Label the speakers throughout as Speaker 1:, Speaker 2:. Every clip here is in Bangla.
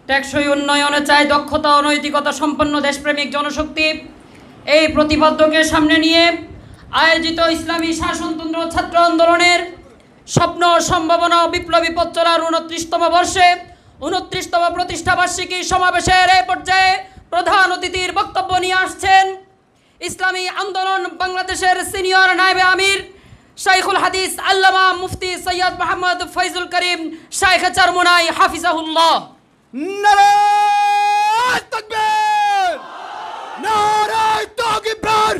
Speaker 1: টেকসই উন্নয়নে চাই দক্ষতা ও নৈতিকতা সম্পন্ন দেশপ্রেমিক জনশক্তি। এই প্রতিপাদ্যকে সামনে নিয়ে আয়োজিত ইসলামী শাসনতন্ত্র ছাত্র আন্দোলনের স্বপ্ন সম্ভাবনা ও বিপ্লবী পথ চলার 29তম বর্ষে 29তম প্রতিষ্ঠাবার্ষিকী সমাবেশের এই পর্যায়ে প্রধান অতিথির বক্তব্য নিয়ে আসছেন ইসলামী আন্দোলন বাংলাদেশের সিনিয়র নায়েবে আমির শাইখুল হাদিস আল্লামা মুফতি সৈয়দ মোহাম্মদ ফয়জুল করিম শাইখ চরমোনাই হাফিজাহুল্লাহ।
Speaker 2: নারায়ে তাকবীর, নারায়ে তাকবীর,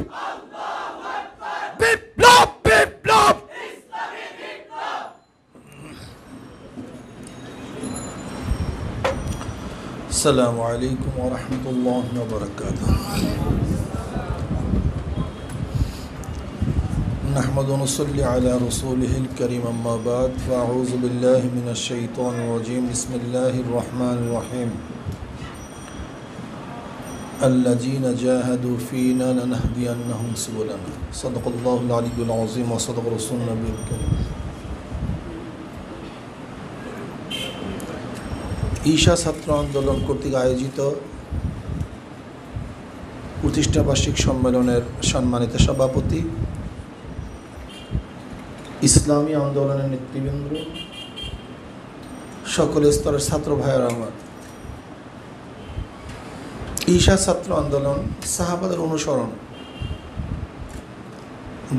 Speaker 2: বিপ্লব বিপ্লব, ইসলামী বিপ্লব। আসসালামু আলাইকুম ওয়া রাহমাতুল্লাহি ওয়া বারাকাতুহু। نحمد ونصلي على رسوله الكريم أما بعد فأعوذ بالله من الشيطان الرجيم بسم الله الرحمن الرحيم الذين جاهدوا فينا لنهدينهم سبلنا صدق الله العلي العظيم وصدق رسول النبي الكريم। ঈশা ছাত্র আন্দোলন কর্তৃক আয়োজিত প্রতিষ্ঠা বার্ষিক সম্মেলনের সম্মানিত সভাপতি, ইসলামী আন্দোলনের নেতৃবৃন্দ, সকল স্তরের ছাত্র ভাইয়ের আমার, ঈশা ছাত্র আন্দোলন সাহাবাদের অনুসরণ,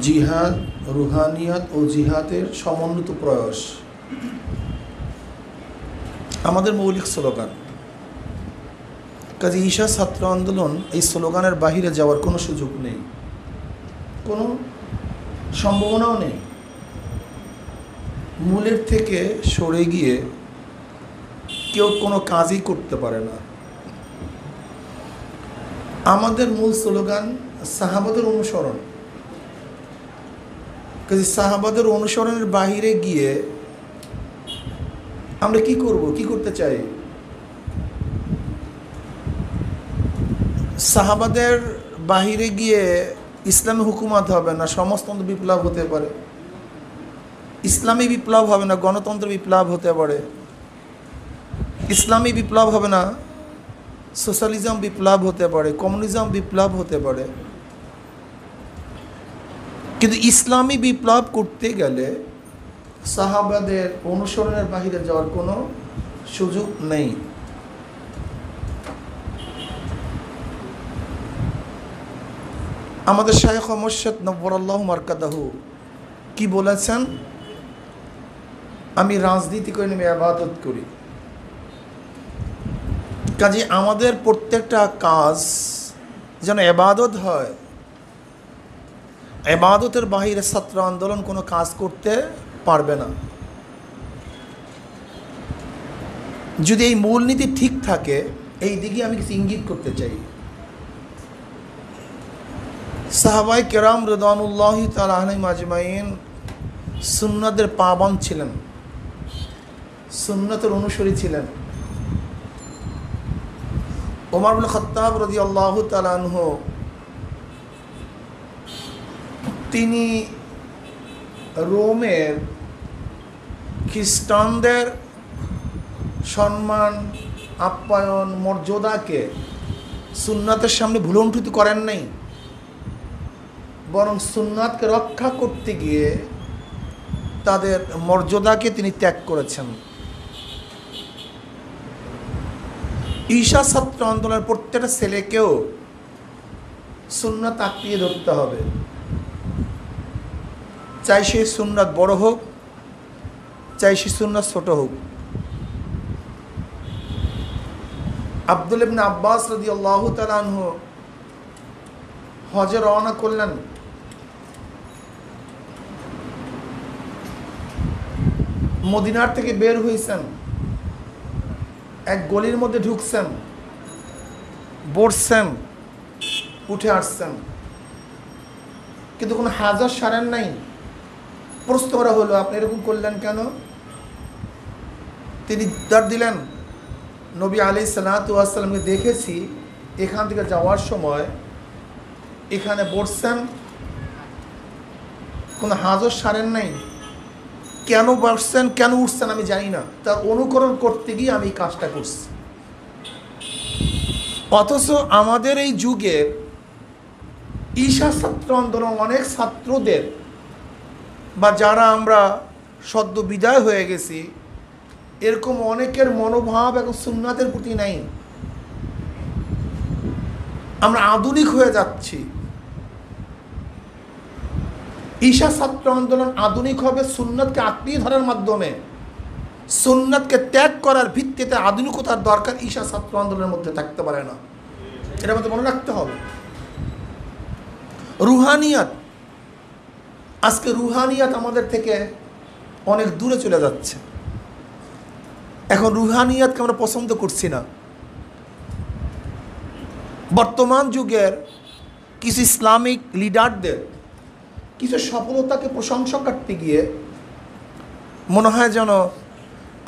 Speaker 2: জিহাদ, রুহানিয়াত ও জিহাদের সমন্বিত প্রয়াস আমাদের মৌলিক স্লোগান। কাজে ঈশা ছাত্র আন্দোলন এই স্লোগানের বাহিরে যাওয়ার কোনো সুযোগ নেই, কোনো সম্ভাবনাও নেই। মূলের থেকে সরে গিয়ে কেউ কোনো কাজই করতে পারে না। আমাদের মূল স্লোগান সাহাবাদের অনুসরণ। কাজে সাহাবাদের অনুসরণের বাহিরে গিয়ে আমরা কি করব, কি করতে চাই? সাহাবাদের বাহিরে গিয়ে ইসলামী হুকুমত হবে না, সমাজতন্ত্র বিপ্লব হতে পারে। ইসলামী বিপ্লব হবে না, গণতন্ত্র বিপ্লব হতে পারে। ইসলামী বিপ্লব হবে না, সোশ্যালিজম বিপ্লব হতে পারে, কমিউনিজম বিপ্লব হতে পারে। কিন্তু ইসলামী বিপ্লব করতে গেলে সাহাবাদের অনুসরণের বাহিরে যাওয়ার কোনো সুযোগ নেই। আমাদের শাইখ মুর্শিদ নব্বরাল্লাহু মারকাদাহু কি বলেছেন? আমি রাজনীতি করে নেমে ইবাদত করি। কাজে আমাদের প্রত্যেকটা কাজ যেন ইবাদত হয়। ইবাদতের বাহিরে ছাত্র আন্দোলন কোনো কাজ করতে পারবে না। যদি এই মূলনীতি ঠিক থাকে, এই দিকে আমি কিছু ইঙ্গিত করতে চাই। সাহাবায়ে কেরাম রিদওয়ানুল্লাহি তাআলা আলাইহিম আজমাইন সুন্নাতের পাবন্দ ছিলেন, সুন্নতের অনুসারী ছিলেন। ওমর ইবনে খাত্তাব রাদিয়াল্লাহু তাআলা আনহু তিনি রোমের খ্রিস্টানদের সম্মান, আপ্যায়ন, মর্যাদাকে সুন্নাতের সামনে ভুলুণ্ঠিত করেন নাই, বরং সুন্নাতকে রক্ষা করতে গিয়ে তাদের মর্যাদাকে তিনি ত্যাগ করেছেন। ঈশা ছাত্র আন্দোলনের প্রত্যেকটা ছেলেকেও সুন্নাত আঁকড়িয়ে ধরতে হবে, চাই সে সুন্নাত বড় হোক, চাই সে সুন্নাত ছোট হোক। আব্দুল ইবনে আব্বাস রাদিয়াল্লাহু তাআলা আনহু হজে রওনা করলেন। মদিনার থেকে বের হয়েছেন, এক গলির মধ্যে ঢুকছেন, বসছেন, উঠে আসছেন, কিন্তু কোনো হাজার সারেন নাই। প্রশ্ন করা হলো, আপনি এরকম করলেন কেন? তিনি উত্তর দিলেন, নবী আলাইহিস সালাতু ওয়াস সালামকে দেখেছি এখান থেকে যাওয়ার সময় এখানে বসছেন, কোনো হাজার সারেন নাই। কেন বসছেন, কেন উঠছেন আমি জানি না, তার অনুকরণ করতে গিয়ে আমি এই কাজটা করছি। অথচ আমাদের এই যুগের ঈশা ছাত্র আন্দোলন অনেক ছাত্রদের বা যারা আমরা সদ্য বিদায় হয়ে গেছি এরকম অনেকের মনোভাব এবং সুন্নাতের প্রতি নাই। আমরা আধুনিক হয়ে যাচ্ছি। ঈশা ছাত্র আন্দোলন আধুনিক হবে সুন্নাতকে আঁকড়িয়ে ধরার মাধ্যমে। সুন্নাতকে ত্যাগ করার ভিত্তিতে আধুনিকতার দরকার ঈশা ছাত্র আন্দোলনের মধ্যে থাকতে পারে না। এটা আমাদের মনে রাখতে হবে। রুহানিয়াত, আজকে রুহানিয়াত আমাদের থেকে অনেক দূরে চলে যাচ্ছে। এখন রুহানিয়াতকে আমরা পছন্দ করছি না। বর্তমান যুগের কিছু ইসলামিক লিডারদের কিছু সফলতাকে প্রশংসা করতে গিয়ে মনে হয় যেন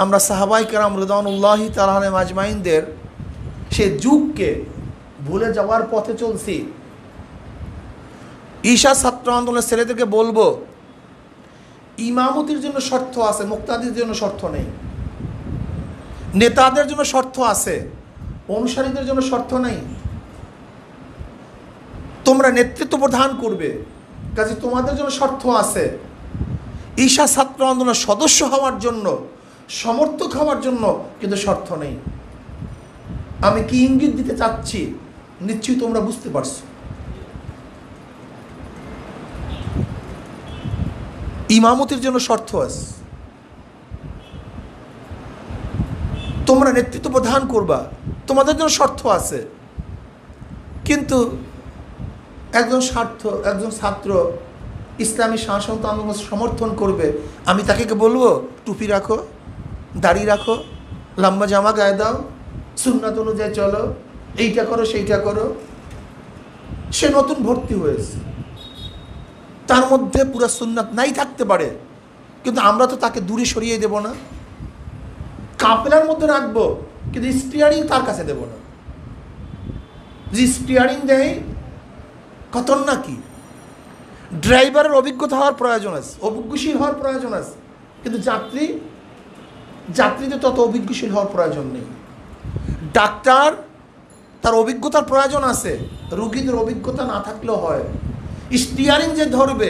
Speaker 2: আমরা সাহাবায়ে কেরাম রিদওয়ানুল্লাহি তাআলা আলাইহিম আজমাইনদের সে যুগকে ভুলে যাওয়ার পথে চলছি। ঈশা ছাত্র আন্দোলনের ছেলেদেরকে বলবো, ইমামতির জন্য শর্ত আছে, মুক্তাদির জন্য শর্ত নেই। নেতাদের জন্য শর্ত আছে, অনুসারীদের জন্য শর্ত নেই। তোমরা নেতৃত্ব প্রদান করবে, কাজে তোমাদের জন্য শর্ত আছে। ঈশা ছাত্র আন্দোলনের সদস্য হওয়ার জন্য, সমর্থক হওয়ার জন্য কিন্তু শর্ত নেই। আমি কি ইঙ্গিত দিতে চাচ্ছি নিশ্চয়ই তোমরা বুঝতে পারছো। ইমামতির জন্য শর্ত আছে, তোমরা নেতৃত্ব প্রদান করবা, তোমাদের জন্য শর্ত আছে। কিন্তু একজন ছাত্র ইসলামী শাসন আন্দোলন সমর্থন করবে, আমি তাকে বলবো টুপি রাখো, দাড়ি রাখো, লম্বা জামা গায়ে দাও, সুন্নাত অনুযায়ী চলো, এইটা করো সেইটা করো। সে নতুন ভর্তি হয়েছে, তার মধ্যে পুরো সুন্নাত নাই থাকতে পারে, কিন্তু আমরা তো তাকে দূরে সরিয়ে দেব না। কাফেলার মধ্যে রাখবো, কিন্তু স্টিয়ারিং তার কাছে দেব না। যে স্টিয়ারিং দেয় খতরনাক কি। ড্রাইভারের অভিজ্ঞতা হওয়ার প্রয়োজন আছে, অভিজ্ঞশীল হওয়ার প্রয়োজন আছে, কিন্তু যাত্রীদের তত অভিজ্ঞশীল হওয়ার প্রয়োজন নেই। ডাক্তার তার অভিজ্ঞতার প্রয়োজন আছে, রোগীদের অভিজ্ঞতা না থাকলেও হয়। স্টিয়ারিং যে ধরবে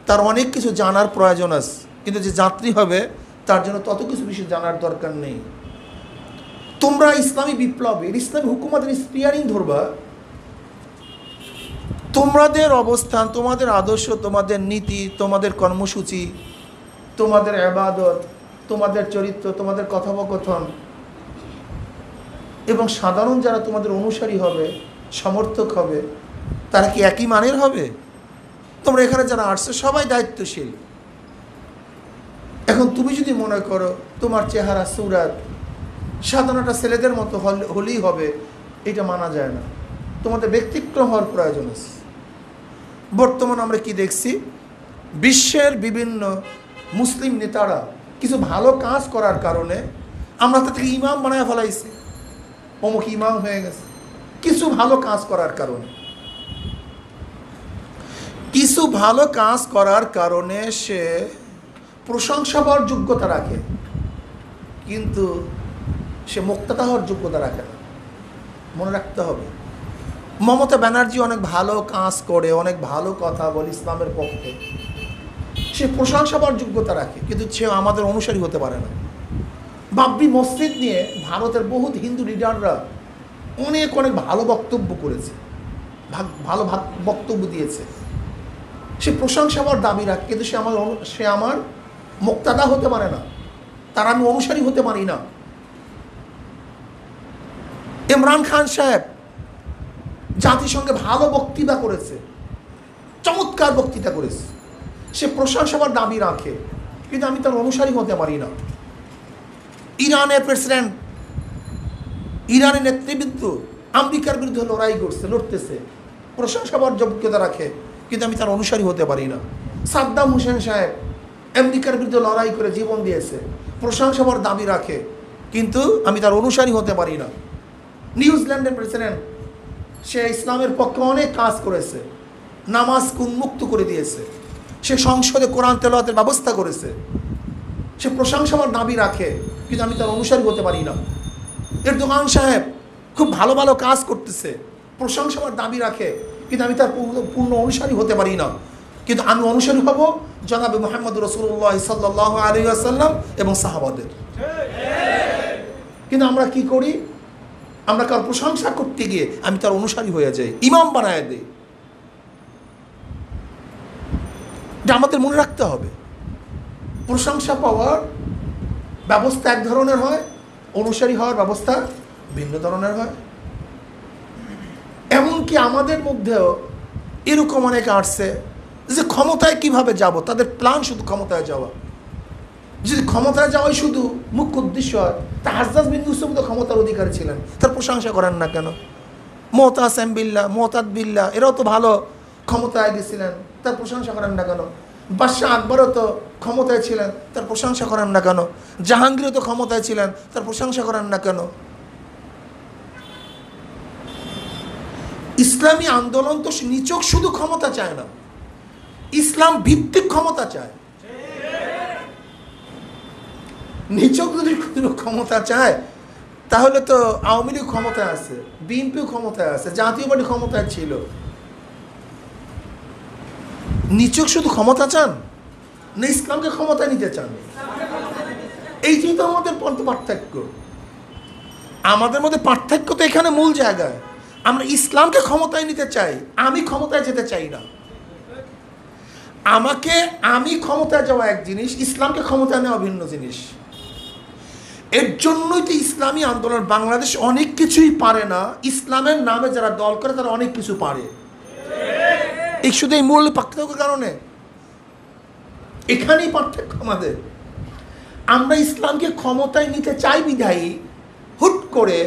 Speaker 2: তার অনেক কিছু জানার প্রয়োজন আছে, কিন্তু যে যাত্রী হবে তার জন্য তত কিছু বেশি জানার দরকার নেই। তোমরা ইসলামী বিপ্লবের, ইসলামী হুকুমতের স্টিয়ারিং ধরবা। তোমাদের অবস্থান, তোমাদের আদর্শ, তোমাদের নীতি, তোমাদের কর্মসূচি, তোমাদের ইবাদত, তোমাদের চরিত্র, তোমাদের কথোপকথন এবং সাধারণ যারা তোমাদের অনুসারী হবে, সমর্থক হবে, তারা কি একই মানের হবে? তোমরা এখানে যারা আসছো সবাই দায়িত্বশীল। এখন তুমি যদি মনে করো তোমার চেহারা সুরাত সাধারণটা ছেলেদের মতো হলেই হবে, এটা মানা যায় না। তোমাদের ব্যতিক্রম হওয়ার প্রয়োজন আছে। বর্তমানে আমরা কি দেখছি, বিশ্বের বিভিন্ন মুসলিম নেতারা কিছু ভালো কাজ করার কারণে আমরা তাদেরকে ইমাম বানায় ফেলাইছি। অমুক ইমাম হয়ে গেছে কিছু ভালো কাজ করার কারণে। কিছু ভালো কাজ করার কারণে সে প্রশংসা পাওয়ার যোগ্যতা রাখে, কিন্তু সে মুক্তাদা হওয়ার যোগ্যতা রাখে না। মনে রাখতে হবে। মমতা ব্যানার্জি অনেক ভালো কাজ করে, অনেক ভালো কথা বলে ইসলামের পক্ষে, সে প্রশংসা পাওয়ার যোগ্যতা রাখে, কিন্তু সে আমাদের অনুসারী হতে পারে না। বাবরি মসজিদ নিয়ে ভারতের বহুত হিন্দু লিডাররা অনেক ভালো বক্তব্য করেছে, ভালো বক্তব্য দিয়েছে। সে প্রশংসা পাওয়ার দাবি রাখে, কিন্তু সে আমার মুক্তাদা হতে পারে না, তার আমি অনুসারী হতে পারি না। ইমরান খান সাহেব জাতিসংঘে ভালো বক্তৃতা করেছে, চমৎকার বক্তৃতা করেছে, সে প্রশংসা পাওয়ার দাবি রাখে, কিন্তু আমি তার অনুসারী হতে পারি না। ইরানের প্রেসিডেন্ট, ইরানের নেতৃবৃন্দ আমেরিকার বিরুদ্ধে লড়তেছে, প্রশংসা পাওয়ার যোগ্যতা রাখে, কিন্তু আমি তার অনুসারী হতে পারি না। সাদ্দাম হোসেন সাহেব আমেরিকার বিরুদ্ধে লড়াই করে জীবন দিয়েছে, প্রশংসা পাওয়ার দাবি রাখে, কিন্তু আমি তার অনুসারী হতে পারি না। নিউজিল্যান্ডের প্রেসিডেন্ট, সে ইসলামের পক্ষে অনেক কাজ করেছে, নামাজকে উন্মুক্ত করে দিয়েছে, সে সংসদে কোরআন তেলাওয়াতের ব্যবস্থা করেছে, সে প্রশংসা পাওয়ার দাবি রাখে, কিন্তু আমি তার অনুসারী হতে পারি না। এরদোগান সাহেব খুব ভালো ভালো কাজ করতেছে, প্রশংসা আমার দাবি রাখে, কিন্তু আমি তার পূর্ণ অনুসারী হতে পারি না। কিন্তু আমি অনুসারী হব জনাবে মুহাম্মদ রাসূলুল্লাহ সাল্লাল্লাহু আলাইহি ওয়াসাল্লাম এবং সাহাবাদের। কিন্তু আমরা কি করি? আমরা কার প্রশংসা করতে গিয়ে আমি তার অনুসারী হয়ে যাই, ইমাম বানায় দেই। এটা আমাদের মনে রাখতে হবে। প্রশংসা পাওয়ার ব্যবস্থা এক ধরনের হয়, অনুসারী হওয়ার ব্যবস্থা ভিন্ন ধরনের হয়। এমনকি আমাদের মধ্যেও এরকম অনেকে আসছে যে ক্ষমতায় কিভাবে যাব, তাদের প্ল্যান শুধু ক্ষমতায় যাওয়া। যদি ক্ষমতায় যাওয়াই শুধু মুখ্য উদ্দেশ্য হয়, তা হাজ্জাজ বিন ইউসুফ তো ক্ষমতার অধিকারী ছিলেন, তার প্রশংসা করেন না কেন? মুতাসিম বিল্লাহ, মুতাদ বিল্লাহ, এরাও তো ভালো ক্ষমতায় গেছিলেন, তার প্রশংসা করেন না কেন? বাদশাহ আকবরও তো ক্ষমতায় ছিলেন, তার প্রশংসা করেন না কেন? জাহাঙ্গীরও তো ক্ষমতায় ছিলেন, তার প্রশংসা করেন না কেন? ইসলামী আন্দোলন তো নিছক শুধু ক্ষমতা চায় না, ইসলাম ভিত্তিক ক্ষমতা চায়। নিছক যদি ক্ষমতা চায় তাহলে তো আওয়ামী লীগ ক্ষমতায় আছে, বিএনপিও ক্ষমতায় আছে, জাতীয় পার্টি ক্ষমতায় ছিল। নিছক শুধু ক্ষমতা চান না ইসলামকে ক্ষমতায় নিতে চান? এইটাই তো আমাদের পার্থক্য। আমাদের মধ্যে পার্থক্য তো এখানে মূল জায়গায়। আমরা ইসলামকে ক্ষমতায় নিতে চাই, আমি ক্ষমতায় যেতে চাই না। আমি ক্ষমতায় যাওয়া এক জিনিস, ইসলামকে ক্ষমতায় নেওয়া ভিন্ন জিনিস। এর জন্যই তো ইসলামী আন্দোলন বাংলাদেশ অনেক কিছুই পারে না, ইসলামের নামে যারা দল করে তারা অনেক কিছু পারে। এই শুধু এই মূল পার্থক্যের কারণে, এখানেই পার্থক্য আমাদের। আমরা ইসলামকে ক্ষমতায় নিতে চাই বিধায়ী হুট করে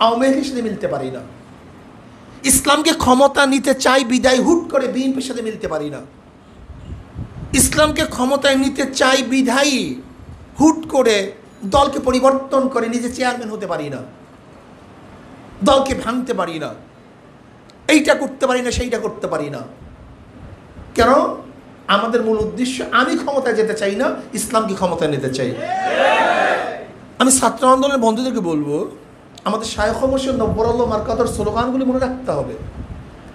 Speaker 2: আওয়ামী লীগের সাথে মিলতে পারি না। ইসলামকে ক্ষমতা নিতে চাই বিধায় হুট করে বিএনপির সাথে মিলতে পারি না। ইসলামকে ক্ষমতায় নিতে চাই বিধায়ী হুট করে দলকে পরিবর্তন করে নিজে চেয়ারম্যান হতে পারি না, দলকে ভাঙতে পারি না, এইটা করতে পারি না, সেইটা করতে পারি না। কেন? আমাদের মূল উদ্দেশ্য আমি ক্ষমতায় যেতে চাই না, ইসলামকে ক্ষমতায় নিতে চাই। আমি ছাত্র আন্দোলনের বন্ধুদেরকে বলবো, আমাদের শায়খ মুর্শিদ নব্বরুল্লাহ মারকাতের স্লোগানগুলি মনে রাখতে হবে।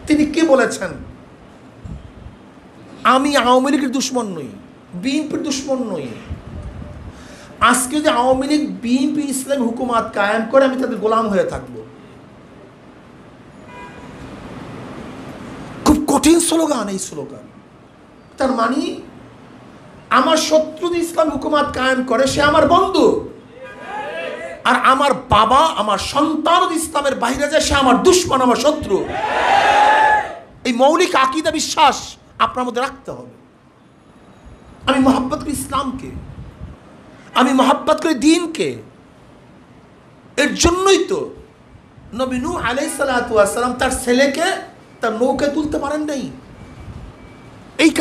Speaker 2: তিনি কি বলেছেন? আমি আওয়ামী লীগের দুশ্মন নই, বিএনপির দুশ্মন নই। আজকে যদি আওয়ামী লীগ বিএনপি ইসলামী হুকুমাত কায়েম করে, আমি তাদের গোলাম হয়ে থাকবো। খুব কঠিন স্লোগান এই স্লোগান। তার মানে আমার শত্রু যদি ইসলাম হুকুমাত কায়েম করে সে আমার বন্ধু, আর আমার বাবা আমার সন্তান যদি ইসলামের বাইরে যায় সে আমার দুশ্মন, আমার শত্রু। এই মৌলিক আকীদা বিশ্বাস আপনার মধ্যে রাখতে হবে। আমি মহব্বত করি ইসলামকে, আমি মহব্বত করি দ্বীনকে। এর জন্যই তো নবী নূহ আলাইহিস সালাতু ওয়াস সালাম তার ছেলেকে তার নৌকায় তুলতে পারেন নাই। এই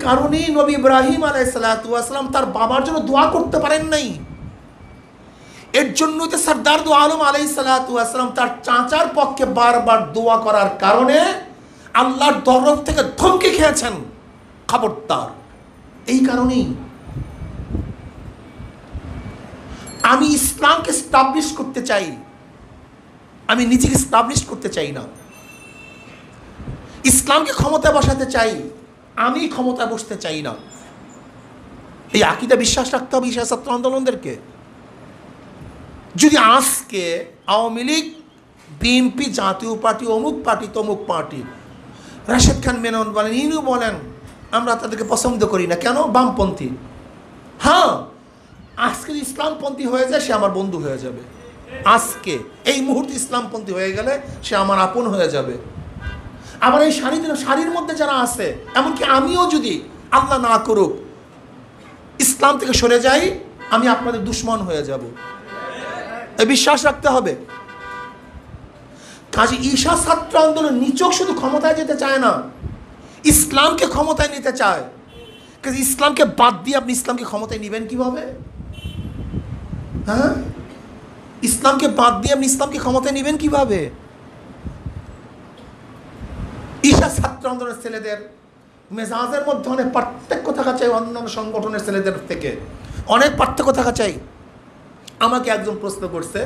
Speaker 2: কারণেই নবী ইব্রাহিম আলাইহিস সালাতু ওয়াস সালাম তার বাবার জন্য দোয়া করতে পারেন নাই। এর জন্যই তো সরদার দু আলম আলাইহিস সালাতু ওয়াস সালাম তার চাচার পক্ষে বারবার দোয়া করার কারণে আল্লাহর তরফ থেকে ধমকি খেয়েছেন, খবরদার। এই কারণেই আমি ইসলামকে স্টাবলিশ করতে চাই, আমি নিজেকে স্টাবলিশ করতে চাই না। ইসলামকে ক্ষমতায় বসাতে চাই, আমি ক্ষমতায় বসতে চাই না। এই আকীদা বিশ্বাস রাখতে হবে ইসা ছাত্র আন্দোলনদেরকে। যদি আজকে আওয়ামী লীগ, বিএনপি, জাতীয় পার্টি, অমুক পার্টি, তমুক পার্টি, রাশেদ খান মেনন বলেন, ইনু বলেন, আমরা তাদেরকে পছন্দ করি না, কেন? বামপন্থী। হ্যাঁ, আজকে যদি ইসলামপন্থী হয়ে যায় সে আমার বন্ধু হয়ে যাবে। আজকে এই মুহূর্তে ইসলামপন্থী হয়ে গেলে সে আমার আপন হয়ে যাবে। আবার এই সারির মধ্যে যারা আছে, এমনকি আমিও যদি আল্লাহ না করুক ইসলাম থেকে সরে যাই, আমি আপনাদের দুশ্মন হয়ে যাব। এই বিশ্বাস রাখতে হবে। কাজে ঈশা ছাত্র আন্দোলন নিচক শুধু ক্ষমতায় যেতে চায় না, ইসলামকে ক্ষমতায় নিতে চায়। কাজে ইসলামকে বাদ দিয়ে আপনি ইসলামকে ক্ষমতায় নেবেন কিভাবে? হ্যাঁ, ইসলামকে বাদ দিয়ে আপনি ইসলামকে ক্ষমতায় নেবেন কিভাবে? ঈশা ছাত্র আন্দোলনের ছেলেদের মেজাজের মধ্যে অনেক পার্থক্য থাকা চাই, অন্যান্য সংগঠনের ছেলেদের থেকে অনেক পার্থক্য থাকা চাই। আমাকে একজন প্রশ্ন করছে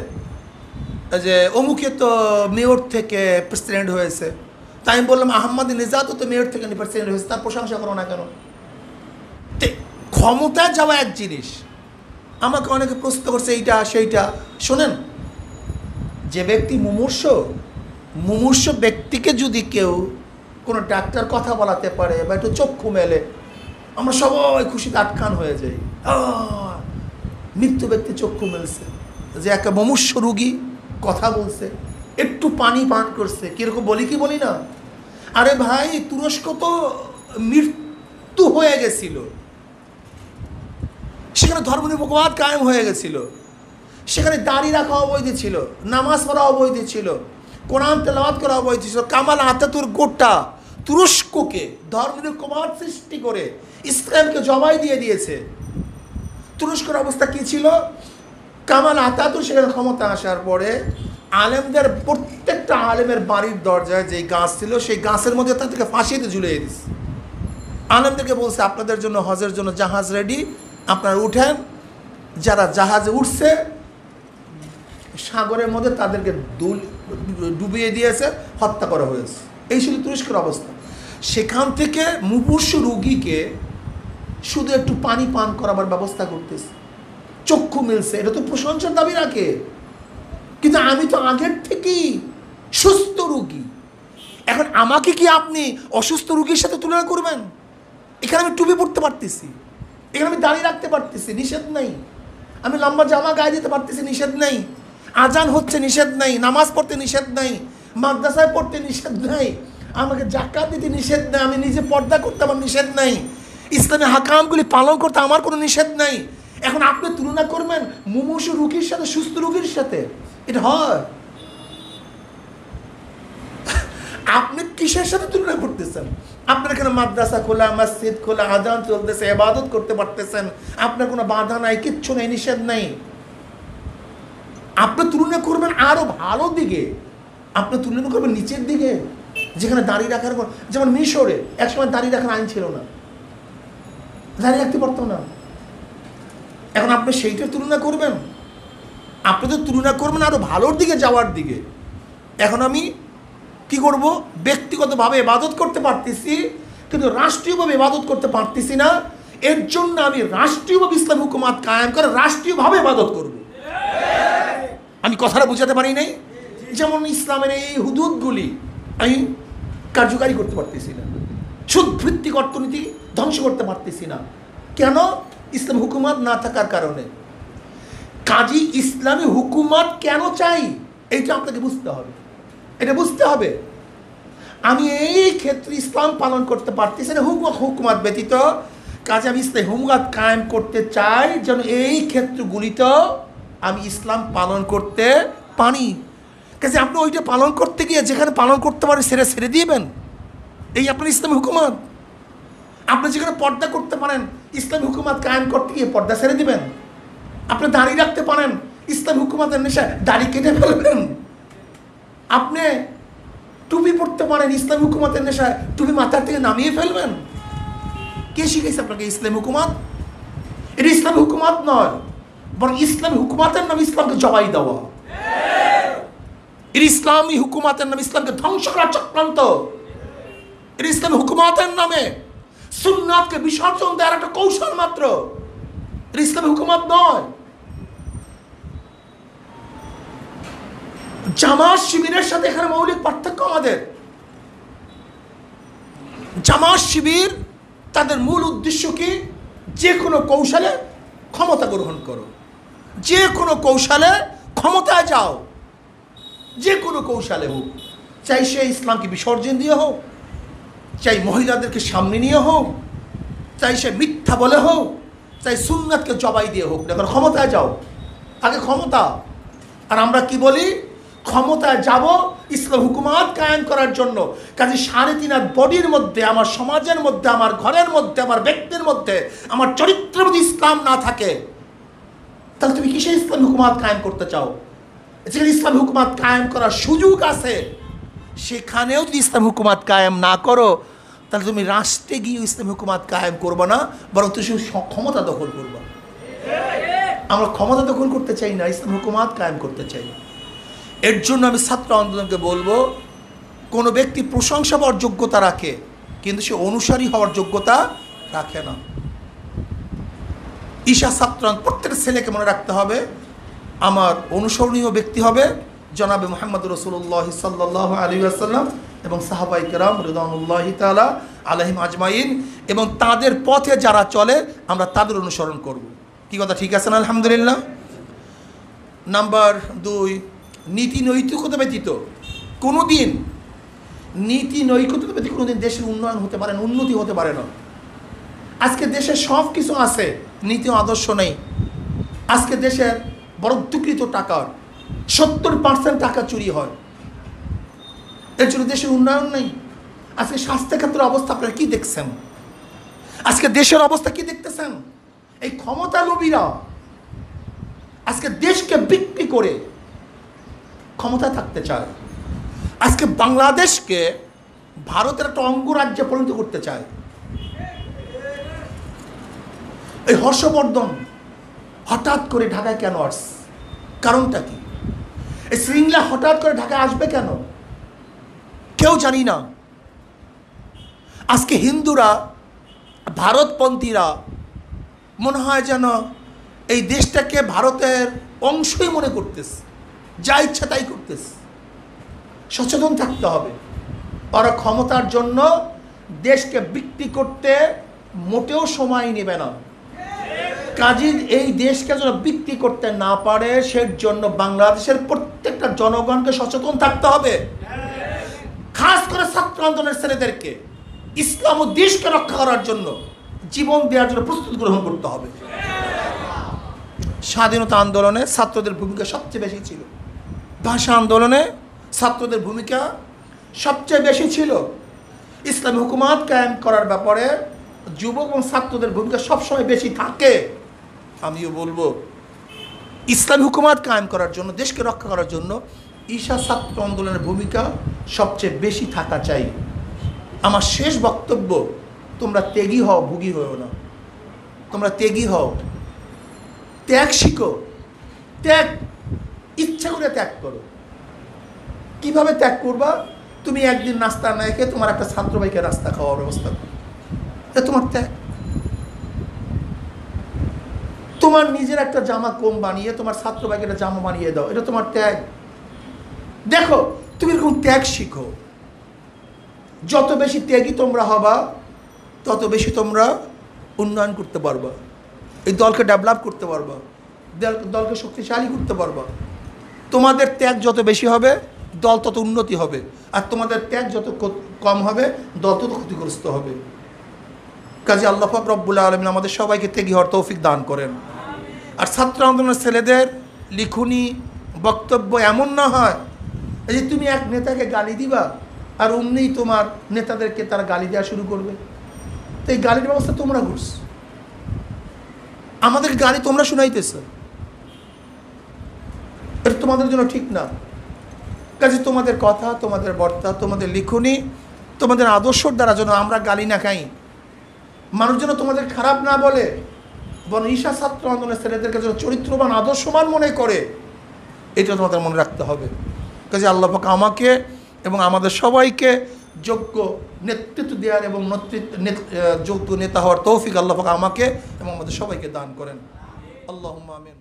Speaker 2: যে অমুকে তো মেয়র থেকে প্রেসিডেন্ট হয়েছে, তাই আমি বললাম আহমদিনেজাদও তো মেয়র থেকে প্রেসিডেন্ট হয়েছে, তার প্রশংসা করো না কেন? ক্ষমতা যাওয়া এক জিনিস। আমাকে অনেকে প্রশ্ন করছে এইটা সেইটা। শোনেন, যে ব্যক্তি মুমূর্ষ ব্যক্তিকে যদি কেউ কোনো ডাক্তার কথা বলাতে পারে বা একটু চক্ষু মেলে, আমরা সবাই খুশিতে আটকান হয়ে যাই। মৃত্যু ব্যক্তি চক্ষু মেলছে, যে একটা মুমূর্ষ রোগী কথা বলছে, একটু পানি পান করছে, কিরকম বলি কি বলি না? আরে ভাই, তুরস্ক তো মৃত্যু হয়ে গেছিল, সেখানে ধর্মনিরপেক্ষবাদ কায়েম হয়ে গেছিল, সেখানে দাড়ি রাখা অবৈধ ছিল, নামাজ পড়া অবৈধ ছিল, কোরআন তেলাওয়াত করা অবৈধ ছিল। কামাল আতাতুর্ক গোটা তুরস্ককে ধর্মনিরপেক্ষবাদ সৃষ্টি করে ইসলামকে জবাই দিয়ে দিয়েছে। তুরস্কের অবস্থা কি ছিল? কামাল আতাতুর্ক সেখানে ক্ষমতা আসার পরে আলেমদের প্রত্যেকটা আলেমের বাড়ির দরজায় যেই গাছ ছিল, সেই গাছের মধ্যে তাদেরকে ফাঁসিতে ঝুলিয়ে দিচ্ছে। আলেমদেরকে বলছে আপনাদের জন্য হজের জন্য জাহাজ রেডি, আপনারা উঠেন। যারা জাহাজে উঠছে সাগরের মধ্যে তাদেরকে ডুবিয়ে দিয়েছে, হত্যা করা হয়েছে। এই ছিল তুরস্কের অবস্থা। সেখান থেকে মুমূর্ষ রোগীকে শুধু একটু পানি পান করাবার ব্যবস্থা করতেছে, চক্ষু মিলছে, এটা তো প্রশংসার দাবি রাখে। কিন্তু আমি তো আগের থেকেই সুস্থ রোগী, এখন আমাকে কি আপনি অসুস্থ রোগীর সাথে তুলনা করবেন? এখানে আমি টুপি পরতে পারতেছি, এখানে আমি দাঁড়িয়ে রাখতে পারতেছি, নিষেধ নাই। আমি লম্বা জামা গায়ে দিতে পারতেছি, নিষেধ নাই। আজান হচ্ছে, নিষেধ নাই। নামাজ পড়তে নিষেধ নাই, মাদ্রাসায় পড়তে নিষেধ নাই, আমাকে জাকাত দিতে নিষেধ নাই, আমি নিজে পর্দা করতে আমার নিষেধ নাই, ইসলামী হাকামগুলি পালন করতে আমার কোনো নিষেধ নাই। এখন আপনি তুলনা করবেন মুমূর্ষ রোগীর সাথে সুস্থ রোগীর সাথে? এটা হয়? আপনি কিসের সাথে তুলনা করতেছেন? আপনার এখানে মাদ্রাসা খোলা, মসজিদ খোলা, আজান চলতেছে, ইবাদত করতে পারতেছেন, আপনার কোনো বাধা নাই, কিচ্ছু নেই, নিষেধ নাই। আপনি তুলনা করবেন আরো ভালো দিকে, আপনি তুলনা করবেন নিচের দিকে, যেখানে দাঁড়িয়ে রাখার পর, যেমন মিশরে একসময় দাঁড়িয়ে রাখার আইন ছিল না, দাঁড়িয়ে রাখতে পারতো না। এখন আপনি সেইটার তুলনা করবেন? আপনি তো তুলনা করবেন আরো ভালোর দিকে যাওয়ার দিকে। এখন আমি কি করব? ব্যক্তিগতভাবে ইবাদত করতে পারতেছি, কিন্তু রাষ্ট্রীয়ভাবে ইবাদত করতে পারতেছি না। এর জন্য আমি রাষ্ট্রীয়ভাবে ইসলাম হুকুমাত কায়েম করে রাষ্ট্রীয়ভাবে ইবাদত করব। আমি কথাটা বুঝাতে পারি নাই? যেমন ইসলামের এই হুদুদগুলি আমি কার্যকারী করতে পারতেছি না, সুদ ভিত্তিক অর্থনীতি ধ্বংস করতে পারতেছি না। কেন? ইসলাম হুকুমাত না থাকার কারণে। কাজী ইসলামী হুকুমাত কেন চাই এইটা আপনাকে বুঝতে হবে, এটা বুঝতে হবে। আমি এই ক্ষেত্রে ইসলাম পালন করতে পারতেছি না হুকুমাত ব্যতীত, কাজে আমি ইসলাম হুকুমাত কায়েম করতে চাই যেন এই ক্ষেত্রগুলিতেও আমি ইসলাম পালন করতে পারি। কাজে আপনি ওইটা পালন করতে গিয়ে যেখানে পালন করতে পারেন সেটা ছেড়ে দিবেন, এই আপনার ইসলাম হুকুমাত। আপনি যেখানে পর্দা করতে পারেন ইসলাম হুকুমাত কায়েম করতে গিয়ে পর্দা ছেড়ে দিবেন। আপনি দাড়ি রাখতে পারেন ইসলাম হুকুমাতের নেশা দাড়ি কেটে ফেলবেন। আপনি টুপি পড়তে পারেন ইসলাম হুকুমাতের নেশায় টুপি মাথার থেকে নামিয়ে ফেলবেন। কে শিখেছে আপনাকে ইসলাম হুকুমাত? এটা ইসলাম হুকুমাত নয়, বরং ইসলামী হুকুমাতের নাম ইসলামকে জবাই দেওয়া। এর ইসলামী হুকুমাতের নাম ইসলামকে ধ্বংস করার চক্রান্ত। এর ইসলামী হুকুমাতের নামে সুন্নাতকে বিসর্জন দেওয়ার একটা কৌশল মাত্র। এর ইসলামী হুকুমাত নয়। জামাত শিবিরের সাথে এখানে মৌলিক পার্থক্য আমাদের। জামাত শিবির তাদের মূল উদ্দেশ্য কি? যে কোনো কৌশলে ক্ষমতা গ্রহণ করো, যে কোনো কৌশলে ক্ষমতায় যাও, যে কোনো কৌশলে হোক, চাই সে ইসলামকে বিসর্জন দিয়ে হোক, চাই মহিলাদেরকে সামনে নিয়ে হোক, চাই সে মিথ্যা বলে হোক, চাই সুন্নাতকে জবাই দিয়ে হোক, না ক্ষমতায় যাও, আগে ক্ষমতা। আর আমরা কি বলি? ক্ষমতায় যাব ইসলাম হুকুমাত কায়েম করার জন্য। কাজে 3.5 বডির মধ্যে, আমার সমাজের মধ্যে, আমার ঘরের মধ্যে, আমার ব্যক্তির মধ্যে, আমার চরিত্রের মধ্যে ইসলাম না থাকে, তাহলে তুমি কিসে ইসলাম হুকুমাত কায়েম করতে চাও? যেখানে ইসলাম হুকুমাত কায়েম করার সুযোগ আছে সেখানেও যদি ইসলাম হুকুমাত কায়েম না করো, তাহলে তুমি রাষ্ট্রে গিয়ে ইসলাম হুকুমাত কায়েম করবে না, বরং তুমি ক্ষমতা দখল করবে। আমরা ক্ষমতা দখল করতে চাই না, ইসলাম হুকুমাত কায়েম করতে চাই। এর জন্য আমি ছাত্র আন্দোলনকে বলবো, কোনো ব্যক্তি প্রশংসা পাওয়ার যোগ্যতা রাখে, কিন্তু সে অনুসারী হওয়ার যোগ্যতা রাখে না। ঈশা ছাত্র প্রত্যেক ছেলেকে মনে রাখতে হবে, আমার অনুসরণীয় ব্যক্তি হবে জনাবে মুহাম্মদ রাসূলুল্লাহ সাল্লাল্লাহু আলাইহি ওয়াসাল্লাম এবং সাহাবায়ে কেরাম রিদওয়ানুল্লাহি তাআলা আলাইহিম আজমাইন, এবং তাদের পথে যারা চলে আমরা তাদের অনুসরণ করব। কি কথা ঠিক আছে না? আলহামদুলিল্লাহ। নাম্বার 2, নীতি নৈতিকতা ব্যতীত কোনোদিন কোনোদিন দেশের উন্নয়ন হতে পারে না, উন্নতি হতে পারে না। আজকে দেশে সব কিছু আছে, নীতি আদর্শ নেই। আজকে দেশের বরাদ্দকৃত টাকার 70% টাকা চুরি হয়, এর জন্য দেশের উন্নয়ন নেই। আজকে স্বাস্থ্যক্ষেত্রের অবস্থা আপনারা কি দেখছেন? আজকে দেশের অবস্থা কি দেখতেছেন? এই ক্ষমতা লোভীরা আজকে দেশকে বিক্রি করে ক্ষমতায় থাকতে চায়। আজকে বাংলাদেশকে ভারতের একটা অঙ্গরাজ্যে পরিণত করতে চায়। এই হর্ষবর্ধন হঠাৎ করে ঢাকায় কেন আসছে? কারণটা কি? এই শৃঙ্খলা হঠাৎ করে ঢাকায় আসবে কেন? কেউ জানি না। আজকে হিন্দুরা, ভারতপন্থীরা মনে হয় যেন এই দেশটাকে ভারতের অংশই মনে করতেছে, যা ইচ্ছা তাই করতেছে। সচেতন থাকতে হবে। ওরা ক্ষমতার জন্য দেশকে বিক্রি করতে মোটেও সময় নেবে না। কাজী এই দেশকে যেন বিক্রি করতে না পারে, সেই জন্য বাংলাদেশের প্রত্যেকটা জনগণকে সচেতন থাকতে হবে। খাস করে ছাত্র আন্দোলনের ছেলেদেরকে ইসলাম ও দেশকে রক্ষা করার জন্য জীবন দেওয়ার জন্য প্রস্তুত গ্রহণ করতে হবে। স্বাধীনতা আন্দোলনে ছাত্রদের ভূমিকা সবচেয়ে বেশি ছিল। ভাষা আন্দোলনে ছাত্রদের ভূমিকা সবচেয়ে বেশি ছিল। ইসলামী হুকুমাত কায়েম করার ব্যাপারে যুবক এবং ছাত্রদের ভূমিকা সবসময় বেশি থাকে। আমিও বলবো, ইসলামী হুকুমাত কায়েম করার জন্য, দেশকে রক্ষা করার জন্য ঈশা ছাত্র আন্দোলনের ভূমিকা সবচেয়ে বেশি থাকা চাই। আমার শেষ বক্তব্য, তোমরা ত্যাগী হও, ভুগী হও না। তোমরা ত্যাগী হও, ত্যাগ শিখো। ত্যাগ ইচ্ছা করে ত্যাগ করো। কিভাবে ত্যাগ করবা? তুমি একদিন নাস্তা না খেয়ে তোমার একটা ছাত্র ভাইকে নাস্তা খাওয়ার ব্যবস্থা করো, এটা তোমার ত্যাগ। তোমার নিজের একটা জামা কম বানিয়ে তোমার ছাত্র ভাইকে একটা জামা বানিয়ে দাও, এটা তোমার ত্যাগ। দেখো, তুমি এরকম ত্যাগ শিখো। যত বেশি ত্যাগী তোমরা হবা, তত বেশি তোমরা উন্নয়ন করতে পারবা, এই দলকে ডেভেলপ করতে পারবা, দলকে শক্তিশালী করতে পারবা। তোমাদের ত্যাগ যত বেশি হবে, দল তত উন্নতি হবে, আর তোমাদের ত্যাগ যত কম হবে, দল তত ক্ষতিগ্রস্ত হবে। কাজে আল্লাহ পাক রব্বুল আলামিন আমাদের সবাইকে ত্যাগী হওয়ার তৌফিক দান করেন। আর ছাত্র আন্দোলনের ছেলেদের লিখনি বক্তব্য এমন না হয় যে তুমি এক নেতাকে গালি দিবা আর অমনি তোমার নেতাদেরকে তারা গালি দেওয়া শুরু করবে। তো এই গালির ব্যবস্থা তোমরা করছো, আমাদের গালি তোমরা শুনাইতেছ, এটা তোমাদের জন্য ঠিক না। কাজে তোমাদের কথা, তোমাদের বার্তা, তোমাদের লিখনি, তোমাদের আদর্শর দ্বারা যেন আমরা গালি না খাই, মানুষ যেন তোমাদের খারাপ না বলে, বরং ঈশা ছাত্র আন্দোলনের ছেলেদেরকে যেন চরিত্রবান, আদর্শবান মনে করে, এটা তোমাদের মনে রাখতে হবে। কাজে আল্লাহ পাক আমাকে এবং আমাদের সবাইকে যোগ্য নেতৃত্ব দেওয়ার এবং যোগ্য নেতা হওয়ার তৌফিক আল্লাহ পাক আমাকে এবং আমাদের সবাইকে দান করেন। আল্লাহুম্মা আমিন।